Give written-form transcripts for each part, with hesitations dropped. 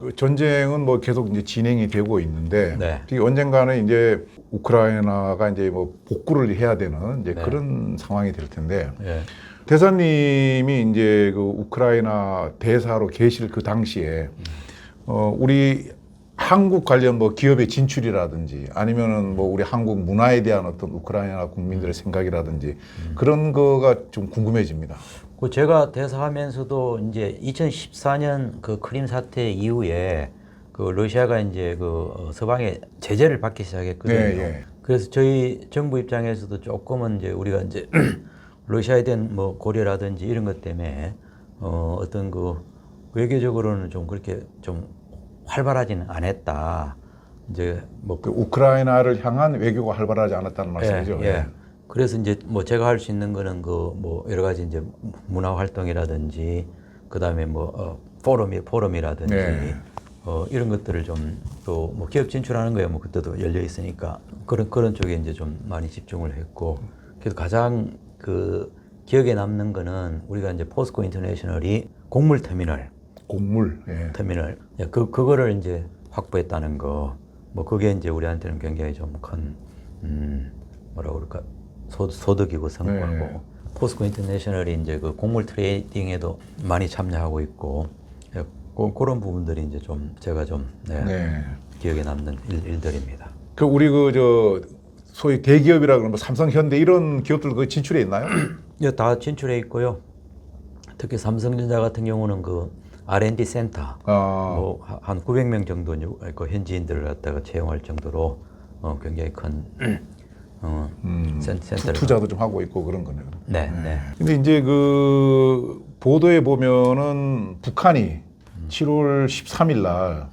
그 전쟁은 뭐 계속 이제 진행이 되고 있는데 네. 특히 언젠가는 이제 우크라이나가 이제 뭐 복구를 해야 되는 이제 네. 그런 상황이 될 텐데 예. 대사님이 이제 그 우크라이나 대사로 계실 그 당시에 우리 한국 관련 뭐 기업의 진출이라든지 아니면은 뭐 우리 한국 문화에 대한 어떤 우크라이나 국민들의 생각이라든지 그런 거가 좀 궁금해집니다. 그 제가 대사하면서도 이제 2014년 그 크림 사태 이후에 그 러시아가 이제 그 서방의 제재를 받기 시작했거든요. 네, 예. 그래서 저희 정부 입장에서도 조금은 이제 우리가 이제 러시아에 대한 뭐 고려라든지 이런 것 때문에 어떤 그 외교적으로는 좀 그렇게 좀 활발하지는 않았다. 이제 뭐 그 우크라이나를 향한 외교가 활발하지 않았다는 말씀이죠. 예, 예. 그래서 이제 뭐 제가 할 수 있는 거는 그 뭐 여러 가지 이제 문화 활동이라든지 그다음에 뭐 포럼이라든지 네. 이런 것들을 좀 또 뭐 기업 진출하는 거야 뭐 그때도 열려 있으니까 그런 쪽에 이제 좀 많이 집중을 했고 그래서 가장 그 기억에 남는 거는 우리가 이제 포스코 인터내셔널이 곡물 터미널 곡물. 예. 터미널 그거를 이제 확보했다는 거 뭐 그게 이제 우리한테는 굉장히 좀 큰 뭐라 그럴까 소득이고 성과고 네. 포스코 인터내셔널이 이제 그 곡물 트레이딩에도 많이 참여하고 있고 예, 그런 부분들이 이제 좀 제가 좀 네. 기억에 남는 일들입니다. 그 우리 그 저 소위 대기업이라 그러면 삼성, 현대 이런 기업들 그 진출해 있나요? 예, 다 진출해 있고요. 특히 삼성전자 같은 경우는 그 R&D 센터 뭐 한 900명 정도 그 현지인들을 갖다가 채용할 정도로 굉장히 큰 센터를 투자도 좀 하고 있고 그런 거네요. 네, 네. 근데 이제 그 보도에 보면은 북한이 7월 13일 날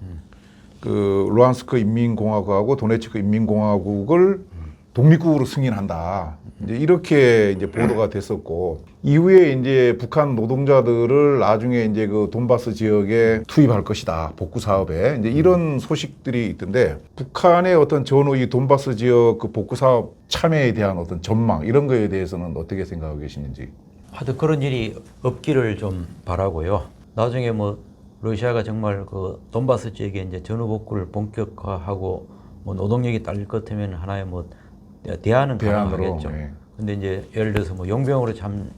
그 루안스크 인민공화국하고 도네츠크 인민공화국을 독립국으로 승인한다. 이제 이렇게 이제 보도가 됐었고 이후에 이제 북한 노동자들을 나중에 이제 그 돈바스 지역에 투입할 것이다. 복구 사업에 이제 이런 소식들이 있던데 북한의 어떤 전후 이 돈바스 지역 그 복구 사업 참여에 대한 어떤 전망 이런 거에 대해서는 어떻게 생각하고 계시는지. 하여튼 그런 일이 없기를 좀 바라고요. 나중에 뭐 러시아가 정말 그 돈바스 지역에 이제 전후 복구를 본격화하고 뭐 노동력이 딸릴 것 같으면 하나의 뭐 대안은 가능하겠죠. 예. 근데 이제 예를 들어서 뭐 용병으로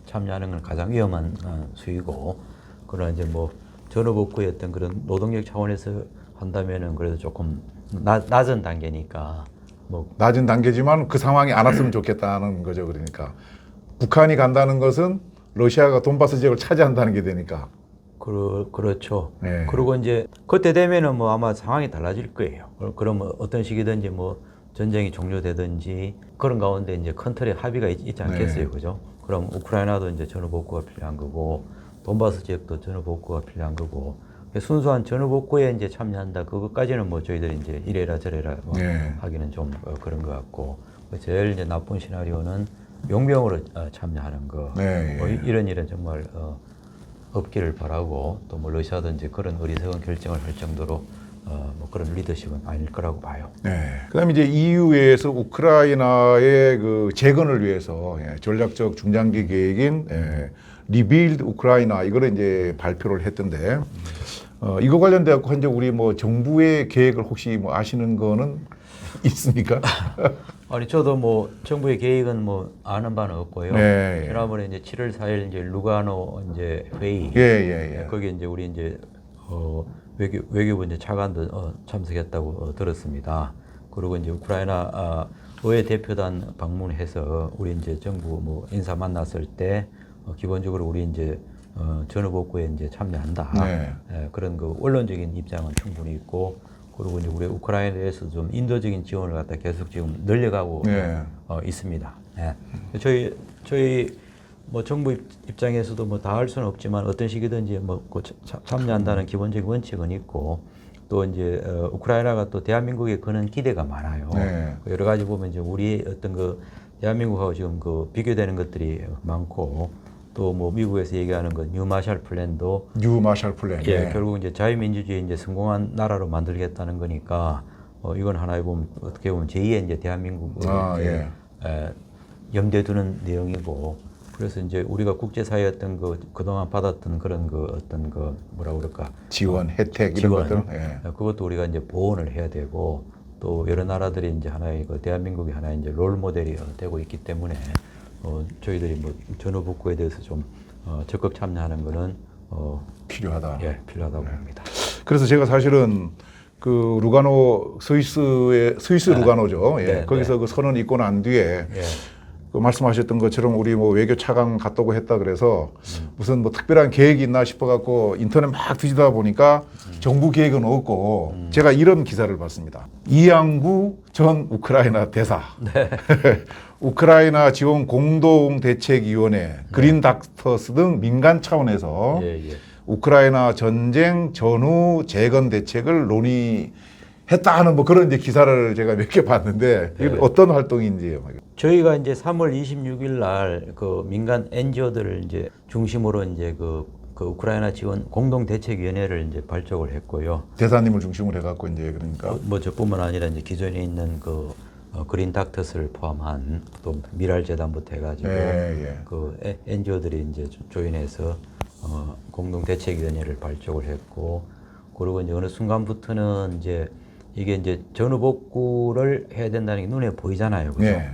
참여하는 건 가장 위험한 수위고 그러나 이제 뭐 전후 복구의 어떤 그런 노동력 차원에서 한다면은 그래도 조금 낮은 단계니까 뭐 낮은 단계지만 그 상황이 안 왔으면 좋겠다는 거죠. 그러니까 북한이 간다는 것은 러시아가 돈바스 지역을 차지한다는 게 되니까. 그렇죠. 네. 그리고 이제 그때 되면은 뭐 아마 상황이 달라질 거예요. 그러면 어떤 시기든지 뭐 전쟁이 종료되든지 그런 가운데 이제 큰 틀의 합의가 있지 않겠어요, 네. 그죠? 그럼 우크라이나도 이제 전후 복구가 필요한 거고 돈바스 지역도 전후 복구가 필요한 거고 순수한 전후 복구에 이제 참여한다. 그것까지는 뭐 저희들이 이제 이래라 저래라 뭐 네. 하기는 좀 그런 것 같고 제일 이제 나쁜 시나리오는 용병으로 참여하는 거. 네, 뭐 예. 이런 일은 정말 없기를 바라고 또 뭐 러시아도 이제 그런 어리석은 결정을 할 정도로 뭐 그런 리더십은 아닐 거라고 봐요. 네. 그다음에 이제 EU에서 우크라이나의 그 재건을 위해서 전략적 중장기 계획인 리빌드 우크라이나 이거를 이제 발표를 했던데 이거 관련돼 갖고 현재 우리 뭐 정부의 계획을 혹시 뭐 아시는 거는 있습니까? 아니 저도 뭐 정부의 계획은 뭐 아는 바는 없고요. 네, 예. 지난번에 이제 7월 4일 이제 루가노 이제 회의 예. 거기에 이제 우리 이제 외교부 이제 차관도 참석했다고 들었습니다. 그리고 이제 우크라이나 의회 대표단 방문해서 우리 이제 정부 뭐 인사 만났을 때 기본적으로 우리 이제 전후 복구에 이제 참여한다. 네. 그런 그 원론적인 입장은 충분히 있고 그리고 이제 우리 우크라이나에서 좀 인도적인 지원을 갖다 계속 지금 늘려가고 네. 있습니다. 예. 저희 뭐 정부 입장에서도 뭐 다 할 수는 없지만 어떤 시기든지 뭐 참여한다는 기본적인 원칙은 있고 또 이제 우크라이나가 또 대한민국에 거는 기대가 많아요. 네. 여러 가지 보면 이제 우리 어떤 그 대한민국하고 지금 그 비교되는 것들이 많고 또 뭐 미국에서 얘기하는 그 뉴 마샬 플랜도 뉴 마샬 플랜. 예, 결국 이제 자유민주주의 이제 성공한 나라로 만들겠다는 거니까 이건 하나의 보면 어떻게 보면 제2의 이제 대한민국을 이제 염두에 두는 내용이고 그래서 이제 우리가 국제사회 어떤 그동안 받았던 그런 어떤 뭐라 그럴까 지원, 혜택 이런 지원, 것들은 예. 그것도 우리가 이제 보완을 해야 되고 또 여러 나라들이 이제 하나의 대한민국이 하나의 이제 롤 모델이 되고 있기 때문에 저희들이 뭐 전후복구에 대해서 좀 적극 참여하는 거는 필요하다. 예, 필요하다고 봅니다. 그래서 제가 사실은 그 루가노 스위스 루가노죠. 예. 네, 거기서 그 선언 있고 난 뒤에 예. 그 말씀하셨던 것처럼 우리 뭐 외교 차관 갔다고 했다 그래서 무슨 뭐 특별한 계획이 있나 싶어갖고 인터넷 막 뒤지다 보니까 정부 계획은 없고 제가 이런 기사를 봤습니다. 이양구 전 우크라이나 대사, 우크라이나 지원 공동대책위원회, 그린 닥터스 등 민간 차원에서 예, 예. 우크라이나 전쟁 전후 재건 대책을 논의했다 하는 뭐 그런 이제 기사를 제가 몇 개 봤는데 이게 어떤 활동인지요? 저희가 이제 3월 26일 날 그 민간 NGO들을 이제 중심으로 이제 그 우크라이나 지원 공동대책위원회를 이제 발족을 했고요. 대사님을 중심으로 해갖고 이제 그러니까 뭐 저뿐만 아니라 이제 기존에 있는 그린 닥터스를 포함한 또 미랄 재단부터 해가지고 예. 그 NGO들이 이제 조인해서 공동대책위원회를 발족을 했고 그리고 이제 어느 순간부터는 이제 이게 이제 전후복구를 해야 된다는 게 눈에 보이잖아요. 그죠? 네.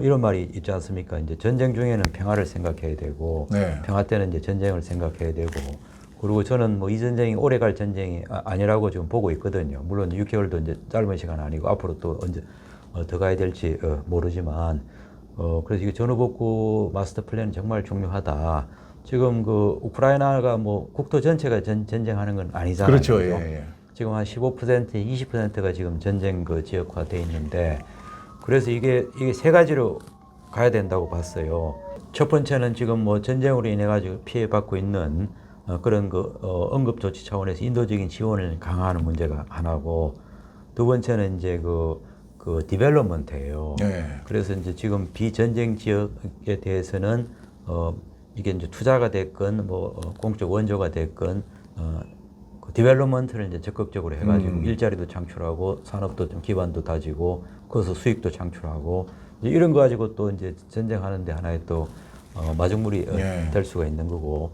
이런 말이 있지 않습니까? 이제 전쟁 중에는 평화를 생각해야 되고 네. 평화 때는 이제 전쟁을 생각해야 되고 그리고 저는 뭐 이 전쟁이 오래 갈 전쟁이 아니라고 지금 보고 있거든요. 물론 6개월도 이제 짧은 시간 아니고 앞으로 또 언제 더 가야 될지 모르지만 그래서 이게 전후복구 마스터 플랜은 정말 중요하다. 지금 그 우크라이나가 뭐 국토 전체가 전쟁하는 건 아니잖아요. 그렇죠. 그죠? 예. 지금 한 15%, 20%가 지금 전쟁 지역화돼 있는데 그래서 이게 세 가지로 가야 된다고 봤어요. 첫 번째는 지금 뭐 전쟁으로 인해 가지고 피해 받고 있는 그런 응급 조치 차원에서 인도적인 지원을 강화하는 문제가 하나고 두 번째는 이제 그 디벨롭먼트예요. 네. 그래서 이제 지금 비전쟁 지역에 대해서는 이게 이제 투자가 됐건 뭐 공적 원조가 됐건 그 디벨롭먼트를 이제 적극적으로 해가지고 일자리도 창출하고 산업도 좀 기반도 다지고 거기서 수익도 창출하고 이제 이런 거 가지고 또 이제 전쟁하는데 하나의 또 마중물이 될 수가 있는 거고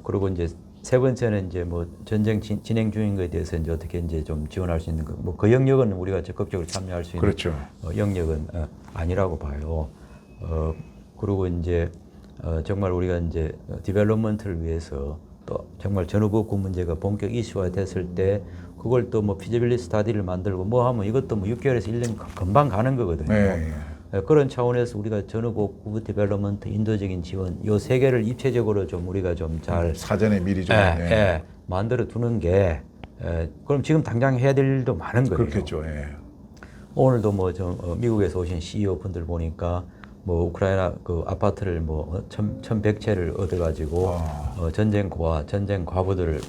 그리고 이제 세 번째는 이제 뭐 전쟁 진행 중인 것에 대해서 이제 어떻게 이제 좀 지원할 수 있는 거 뭐 그 영역은 우리가 적극적으로 참여할 수 있는 그렇죠. 영역은 아니라고 봐요. 그리고 이제 정말 우리가 이제 디벨롭먼트를 위해서 또 정말 전후복구 문제가 본격 이슈화 됐을 때 그걸 또 뭐 피지빌리티 스타디를 만들고 뭐 하면 이것도 뭐 6개월에서 1년 금방 가는 거거든요. 네. 그런 차원에서 우리가 전후복구 디벨롭먼트 인도적인 지원 요 세 개를 입체적으로 좀 우리가 좀 잘 사전에 미리 좀 만들어 두는 게 그럼 지금 당장 해야 될 일도 많은 거예요. 그렇겠죠. 예. 오늘도 뭐 미국에서 오신 CEO 분들 보니까 뭐 우크라이나 그 아파트를 뭐 1,100채를 얻어가지고 전쟁 고아, 전쟁 과부들을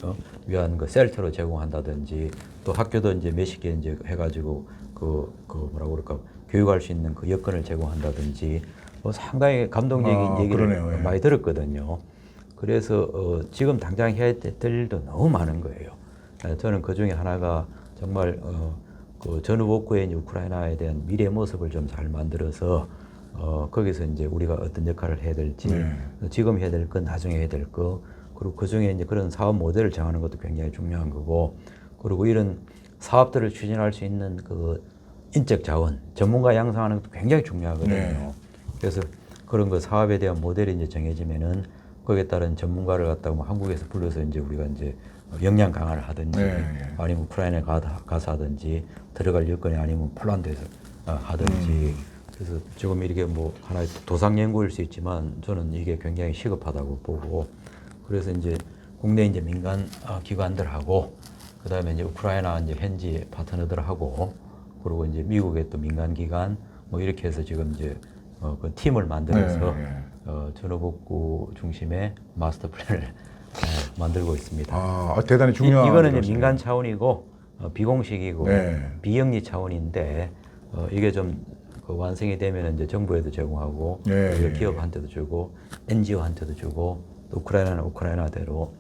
위한 그 셀터로 제공한다든지 또 학교도 이제 몇십 개 이제 해가지고 그 뭐라고 그럴까 교육할 수 있는 그 여건을 제공한다든지 뭐 상당히 감동적인 얘기를 그러네요. 예. 많이 들었거든요. 그래서 지금 당장 해야 될 일도 너무 많은 거예요. 저는 그 중에 하나가 정말 그 전후복구의 우크라이나에 대한 미래 모습을 좀 잘 만들어서 거기서 이제 우리가 어떤 역할을 해야 될지 지금 해야 될 건 나중에 해야 될 거 그리고 그 중에 이제 그런 사업 모델을 정하는 것도 굉장히 중요한 거고 그리고 이런 사업들을 추진할 수 있는 그 인적 자원 전문가 양성하는 것도 굉장히 중요하거든요. 그래서 그런 거 사업에 대한 모델이 이제 정해지면은 거기에 따른 전문가를 갖다가 뭐 한국에서 불러서 이제 우리가 이제 역량 강화를 하든지 아니면 우크라이나에 가서 하든지 들어갈 여건이 아니면 폴란드에서 하든지 그래서 지금 이렇게 뭐 하나의 도상 연구일 수 있지만 저는 이게 굉장히 시급하다고 보고 그래서 이제 국내 이제 민간 기관들하고 그다음에 이제 우크라이나 이제 현지 파트너들하고 그리고 이제 미국의 또 민간 기관 뭐 이렇게 해서 지금 이제 그 팀을 만들어서 전후복구 중심의 마스터 플랜을 만들고 있습니다. 대단히 중요한 이거는 이제 민간 차원이고 비공식이고 네. 비영리 차원인데 이게 좀 그 완성이 되면 이제 정부에도 제공하고 기업한테도 주고 NGO한테도 주고 또 우크라이나는 우크라이나대로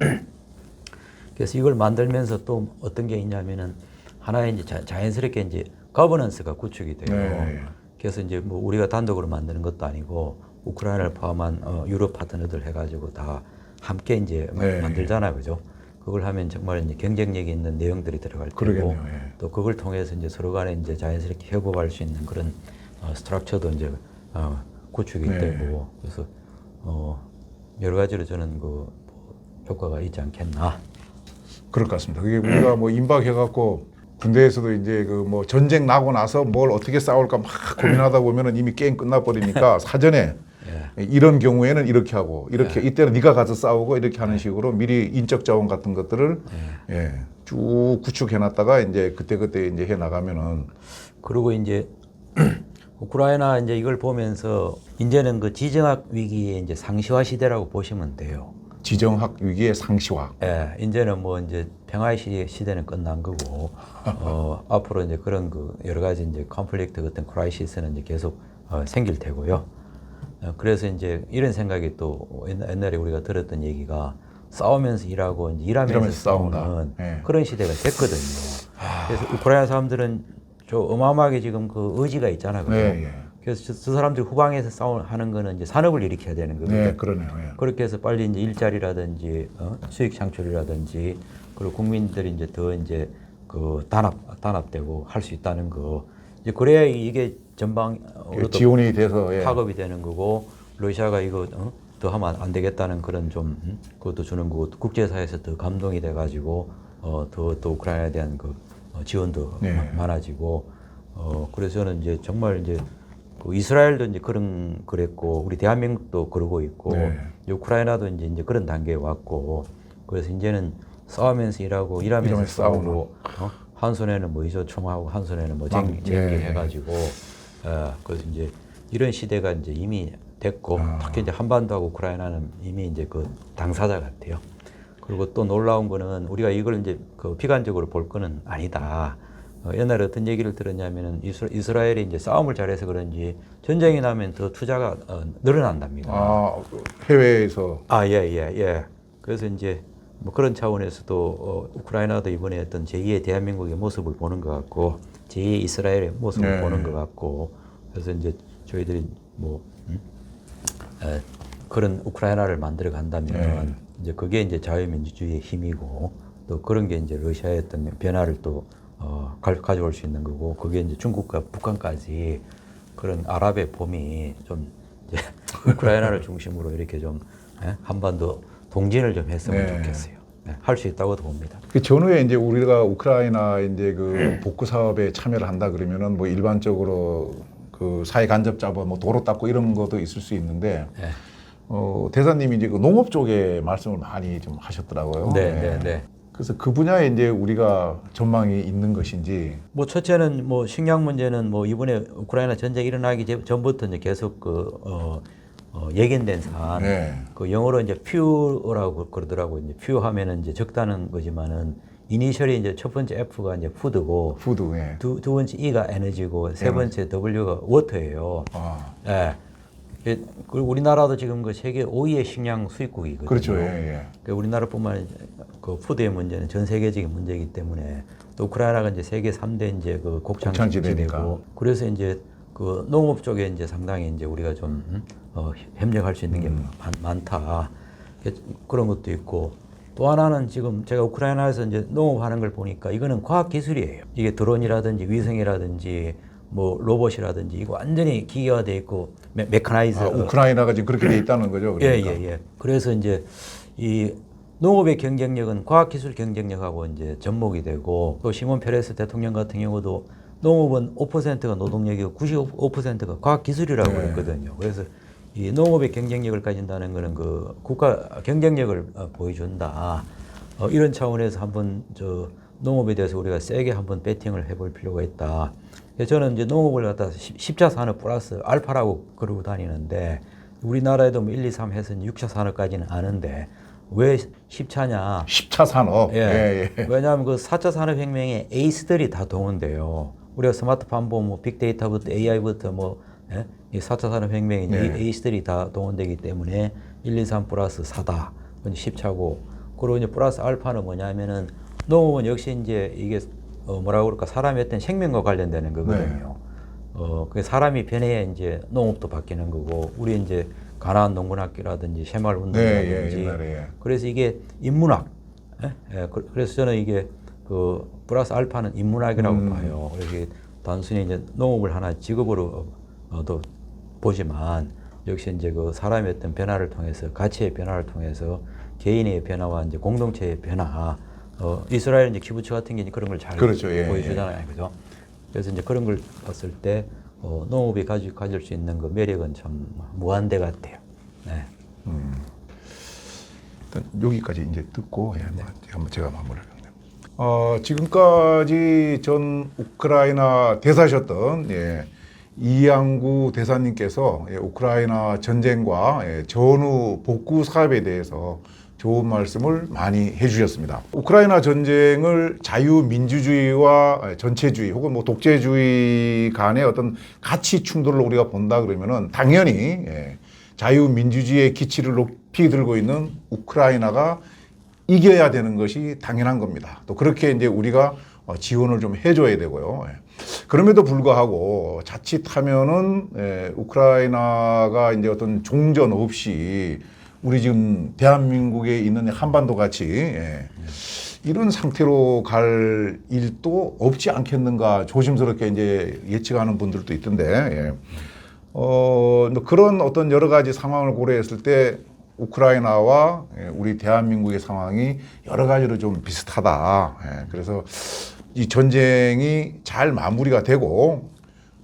그래서 이걸 만들면서 또 어떤 게 있냐면은 하나의 이제 자연스럽게 이제 거버넌스가 구축이 돼요. 그래서 이제 뭐 우리가 단독으로 만드는 것도 아니고 우크라이나를 포함한 유럽 파트너들 해가지고 다 함께 이제 네. 만들잖아요, 그죠? 그걸 하면 정말 이제 경쟁력이 있는 내용들이 들어갈 테고, 그러겠네요. 예. 또 그걸 통해서 이제 서로 간에 이제 자연스럽게 협업할 수 있는 그런 스트럭처도 이제 구축이 네. 되고, 그래서 여러 가지로 저는 그 효과가 있지 않겠나. 그럴 것 같습니다. 그게 우리가 뭐 임박해갖고 군대에서도 이제 그 뭐 전쟁 나고 나서 뭘 어떻게 싸울까 막 고민하다 보면은 이미 게임 끝나버리니까 사전에 예. 이런 경우에는 이렇게 하고 이렇게 이때는 네가 가서 싸우고 이렇게 하는 식으로 미리 인적 자원 같은 것들을 예, 쭉 구축해놨다가 이제 그때 이제 해 나가면은 그리고 이제 우크라이나 이제 이걸 보면서 이제는 그 지정학 위기의 이제 상시화 시대라고 보시면 돼요. 지정학 위기의 상시화. 예, 이제는 뭐 이제 평화의 시대는 끝난 거고, 앞으로 이제 그런 그 여러 가지 이제 컨플릭트 같은 크라이시스는 이제 계속 생길 테고요. 그래서 이제 이런 생각이 또 옛날에 우리가 들었던 얘기가 싸우면서 일하고 이제 일하면서 싸운다. 싸우는 예. 그런 시대가 됐거든요. 그래서 우크라이나 사람들은 저 어마어마하게 지금 그 의지가 있잖아요. 그죠? 예, 예. 그래서 저 사람들이 후방에서 하는 거는 이제 산업을 일으켜야 되는 거거든요. 네, 그러네요. 예. 그렇게 해서 빨리 이제 일자리라든지 수익 창출이라든지 그리고 국민들이 이제 더 이제 그 단합되고 할 수 있다는 거. 이제 그래야 이게 전방으로 지원이 돼서 예. 파급이 되는 거고 러시아가 이거 더 하면 안 되겠다는 그런 좀 그것도 주는 거고 국제사회에서 더 감동이 돼가지고 더 또 우크라이나에 대한 그 지원도 네. 많아지고 그래서 저는 이제 정말 이제 그 이스라엘도 이제 그랬고 우리 대한민국도 그러고 있고 네. 우크라이나도 이제 그런 단계에 왔고 그래서 이제는 싸우면서 일하고 일하면서 이러면서 싸우고 한 손에는 뭐 이조총하고 한 손에는 뭐 쟁기 예. 해가지고 그래서 이제 이런 시대가 이제 이미 됐고 특히 이제 한반도하고 우크라이나는 이미 이제 그 당사자 같아요. 그리고 또 놀라운 거는 우리가 이걸 이제 그 비관적으로 볼 거는 아니다. 옛날에 어떤 얘기를 들었냐면은 이스라엘이 이제 싸움을 잘해서 그런지 전쟁이 나면 더 투자가 늘어난답니다. 아, 해외에서 예. 그래서 이제 뭐 그런 차원에서도 우크라이나도 이번에 어떤 제2의 대한민국의 모습을 보는 것 같고 제2의 이스라엘의 모습을 네. 보는 것 같고 그래서 이제 저희들이 뭐 그런 우크라이나를 만들어 간다면 네. 이제 그게 이제 자유민주주의의 힘이고 또 그런 게 이제 러시아의 어떤 변화를 또 가져올 수 있는 거고 그게 이제 중국과 북한까지 그런 아랍의 봄이 좀 이제 우크라이나를 중심으로 이렇게 좀 한반도 동진을 좀 했으면 네. 좋겠어요. 할 수 있다고도 봅니다. 그 전후에 이제 우리가 우크라이나 이제 그 복구 사업에 참여를 한다 그러면은 뭐 일반적으로 그 사회 간접 자본 뭐 도로 닦고 이런 것도 있을 수 있는데 네. 대사님이 이제 그 농업 쪽에 말씀을 많이 좀 하셨더라고요. 네. 그래서 그 분야에 이제 우리가 전망이 있는 것인지. 뭐 첫째는 뭐 식량 문제는 뭐 이번에 우크라이나 전쟁 일어나기 전부터 이제 계속 예견된 사안. 네. 그 영어로 이제 퓨어라고 그러더라고요. 이제 퓨어 하면은 이제 적다는 거지만은 이니셜이 이제 첫 번째 F가 이제 푸드고 푸드. 예. 두 번째 E가 에너지고 세 번째 W가 워터예요. 아, 예. 그리고 우리나라도 지금 그 세계 5위의 식량 수입국이거든요. 그렇죠. 예. 그러니까 우리나라뿐만 아니라 그 푸드의 문제는 전 세계적인 문제이기 때문에 또 우크라이나가 이제 세계 3대 이제 그 곡창지대니까. 곡창지대고 그래서 이제 그 농업 쪽에 이제 상당히 이제 우리가 좀 협력할 수 있는 게 많다. 그런 것도 있고 또 하나는 지금 제가 우크라이나에서 이제 농업하는 걸 보니까 이거는 과학 기술이에요. 이게 드론이라든지 위성이라든지 뭐 로봇이라든지 이거 완전히 기계화돼 있고 메카나이즈. 우크라이나가 지금 그렇게 돼 있다는 거죠. 그러니까. 예. 그래서 이제 이 농업의 경쟁력은 과학기술 경쟁력하고 이제 접목이 되고 또 시몬 페레스 대통령 같은 경우도 농업은 5%가 노동력이고 95%가 과학기술이라고 네. 그랬거든요. 그래서 이 농업의 경쟁력을 가진다는 것은 그 국가 경쟁력을 보여준다. 이런 차원에서 한번 저 농업에 대해서 우리가 세게 한번 배팅을 해볼 필요가 있다. 그래서 저는 이제 농업을 갖다 십자 산업 플러스 알파라고 그러고 다니는데 우리나라에도 뭐 1, 2, 3 해서 6차 산업까지는 아는데 왜 10차냐? 10차 산업. 예. 왜냐하면 그 4차 산업혁명에 에이스들이 다 동원돼요. 우리가 스마트폰 뭐 빅데이터부터 AI부터 뭐 이 4차 산업혁명에 네. 이 에이스들이 다 동원되기 때문에 1, 2, 3 플러스 4다. 10차고 그리고 이제 플러스 알파는 뭐냐면은 농업은 역시 이제 이게 뭐라고 그럴까 사람의 어떤 생명과 관련되는 거거든요. 그 사람이 변해야 이제 농업도 바뀌는 거고, 우리 이제 가나안 농군학교라든지 새마을 운동이라든지, 옛날에. 그래서 이게 인문학, 그래서 저는 이게 그 플러스 알파는 인문학이라고 봐요. 그래서 이게 단순히 이제 농업을 하나 직업으로 또 보지만, 역시 이제 그 사람의 어떤 변화를 통해서, 가치의 변화를 통해서 개인의 변화와 이제 공동체의 변화, 이스라엘 이제 키부츠 같은 게 이제 그런 걸 잘 그렇죠. 예, 보여주잖아요, 그죠? 그래서 이제 그런 걸 봤을 때 농업이 가질 수 있는 그 매력은 참 무한대 같아요. 네. 일단 여기까지 이제 듣고 한번 제가 마무리하겠네요. 지금까지 전 우크라이나 대사셨던 이양구 대사님께서 우크라이나 전쟁과 전후 복구 사업에 대해서 좋은 말씀을 많이 해주셨습니다. 우크라이나 전쟁을 자유민주주의와 전체주의 혹은 뭐 독재주의 간의 어떤 가치 충돌로 우리가 본다 그러면은 당연히 자유민주주의의 기치를 높이 들고 있는 우크라이나가 이겨야 되는 것이 당연한 겁니다. 또 그렇게 이제 우리가 지원을 좀 해줘야 되고요. 그럼에도 불구하고 자칫하면은 우크라이나가 이제 어떤 종전 없이 우리 지금 대한민국에 있는 한반도 같이 이런 상태로 갈 일도 없지 않겠는가 조심스럽게 이제 예측하는 분들도 있던데 그런 어떤 여러 가지 상황을 고려했을 때 우크라이나와 우리 대한민국의 상황이 여러 가지로 좀 비슷하다. 그래서 이 전쟁이 잘 마무리가 되고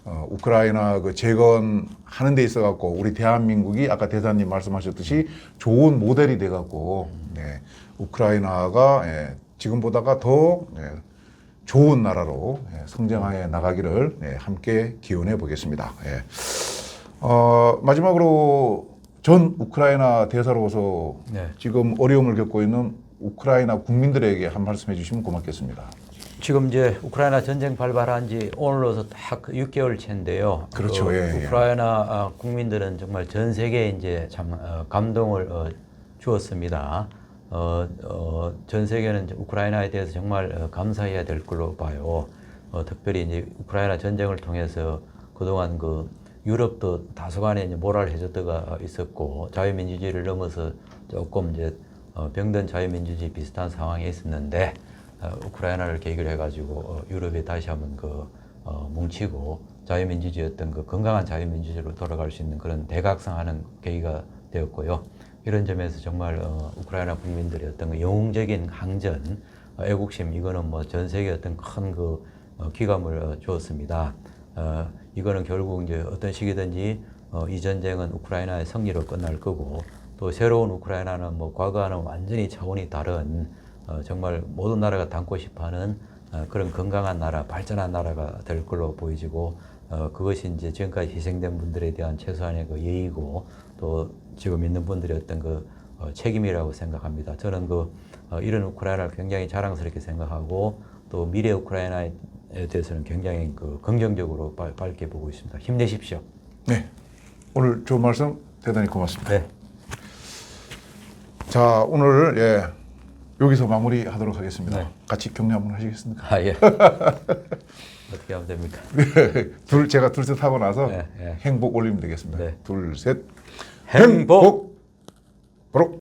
우크라이나 그 재건하는 데 있어 갖고 우리 대한민국이 아까 대사님 말씀하셨듯이 좋은 모델이 돼 갖고 우크라이나가 지금보다가 더 좋은 나라로 성장해 나가기를 함께 기원해 보겠습니다. 마지막으로 전 우크라이나 대사로서 지금 어려움을 겪고 있는 우크라이나 국민들에게 한 말씀 해주시면 고맙겠습니다. 지금 이제 우크라이나 전쟁 발발한 지 오늘로서 딱 6개월 차인데요. 그렇죠. 우크라이나 국민들은 정말 전 세계에 이제 참 감동을 주었습니다. 전 세계는 이제 우크라이나에 대해서 정말 감사해야 될 걸로 봐요. 특별히 이제 우크라이나 전쟁을 통해서 그동안 그 유럽도 다소간에 이제 모랄해저드가 있었고 자유민주주의를 넘어서 조금 이제 병든 자유민주주의 비슷한 상황에 있었는데 우크라이나를 계기로 해가지고 유럽에 다시 한번 뭉치고 자유민주주의 어떤 그 건강한 자유민주주의로 돌아갈 수 있는 그런 대각성하는 계기가 되었고요. 이런 점에서 정말 우크라이나 국민들의 어떤 그 영웅적인 항전, 애국심 이거는 뭐 전 세계 어떤 큰 그 기감을 주었습니다. 이거는 결국 이제 어떤 시기든지 이 전쟁은 우크라이나의 승리로 끝날 거고 또 새로운 우크라이나는 뭐 과거와는 완전히 차원이 다른 정말 모든 나라가 닮고 싶어하는 그런 건강한 나라, 발전한 나라가 될 걸로 보이지고 그것이 이제 지금까지 희생된 분들에 대한 최소한의 그 예의고 또 지금 있는 분들의 어떤 그 책임이라고 생각합니다. 저는 이런 우크라이나를 굉장히 자랑스럽게 생각하고 또 미래 우크라이나에 대해서는 굉장히 긍정적으로 밝게 보고 있습니다. 힘내십시오. 네, 오늘 좋은 말씀 대단히 고맙습니다. 네. 자, 오늘 여기서 마무리하도록 하겠습니다. 네. 같이 격려 한번 하시겠습니까? 예. 어떻게 하면 됩니까? 제가 둘 셋 하고 나서 네, 네. 행복 올리면 되겠습니다. 네. 둘 셋 행복! 바로